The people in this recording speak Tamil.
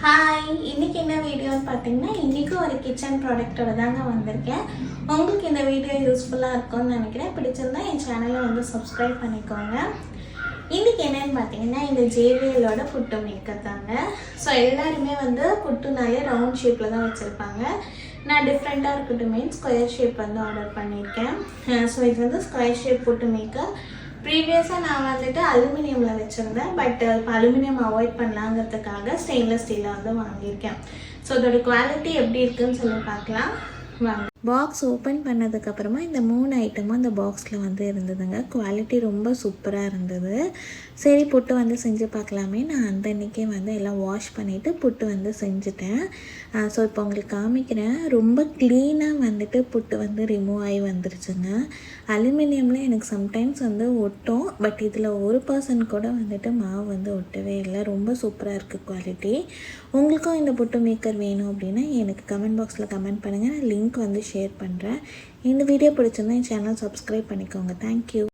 ஹாய், இன்றைக்கி என்ன வீடியோன்னு பார்த்தீங்கன்னா, இன்றைக்கி ஒரு கிச்சன் ப்ராடக்டோட தாங்க வந்திருக்கேன். உங்களுக்கு இந்த வீடியோ யூஸ்ஃபுல்லாக இருக்கும்னு நினைக்கிறேன். பிடிச்சிருந்தா என் சேனலை வந்து சப்ஸ்கிரைப் பண்ணிக்கோங்க. இன்றைக்கி என்னென்னு பார்த்தீங்கன்னா, இந்த ஜேவிஎலோட புட்டு மேக்கர் தாங்க. ஸோ எல்லாருமே வந்து புட்டுனாலே ரவுண்ட் ஷேப்பில் தான் வச்சுருப்பாங்க. நான் டிஃப்ரெண்ட்டாக இருக்கட்டும் ஸ்கொயர் ஷேப் வந்து ஆர்டர் பண்ணியிருக்கேன். ஸோ இது வந்து ஸ்கொயர் ஷேப் புட்டு மேக்கர். ப்ரீவியஸாக நான் வந்துட்டு அலுமினியமில் வச்சுருந்தேன். பட் இப்போ அலுமினியம் அவாய்ட் பண்ணலாங்கிறதுக்காக ஸ்டெயின்லெஸ் ஸ்டீலில் வந்து வாங்கியிருக்கேன். ஸோ அதோட குவாலிட்டி எப்படி இருக்குதுன்னு சொல்லி பார்க்கலாம் வாங்க. பாக்ஸ் ஓப்பன் பண்ணதுக்கப்புறமா இந்த 3 ஐட்டமும் அந்த பாக்ஸில் வந்து இருந்ததுங்க. குவாலிட்டி ரொம்ப சூப்பராக இருந்தது. சரி புட்டு வந்து செஞ்சு பார்க்கலாமே, நான் அந்த அன்றைக்கே வந்து எல்லாம் வாஷ் பண்ணிவிட்டு புட்டு வந்து செஞ்சுட்டேன். ஸோ இப்போ உங்களுக்கு காமிக்கிறேன். ரொம்ப க்ளீனாக வந்துட்டு புட்டு வந்து ரிமூவ் ஆகி வந்துருச்சுங்க. அலுமினியமில் எனக்கு சம்டைம்ஸ் வந்து ஒட்டும், பட் இதில் 1% கூட வந்துட்டு மாவு வந்து ஒட்டவே இல்லை. ரொம்ப சூப்பராக இருக்குது குவாலிட்டி. உங்களுக்கும் இந்த புட்டு மேக்கர் வேணும் அப்படின்னா எனக்கு கமெண்ட் பாக்ஸில் கமெண்ட் பண்ணுங்கள். நான் லிங்க் வந்து ஷேர் பண்ணுறேன். இந்த வீடியோ பிடிச்சிருந்தா என் சேனல் சப்ஸ்கிரைப் பண்ணிக்கோங்க. தேங்க்யூ.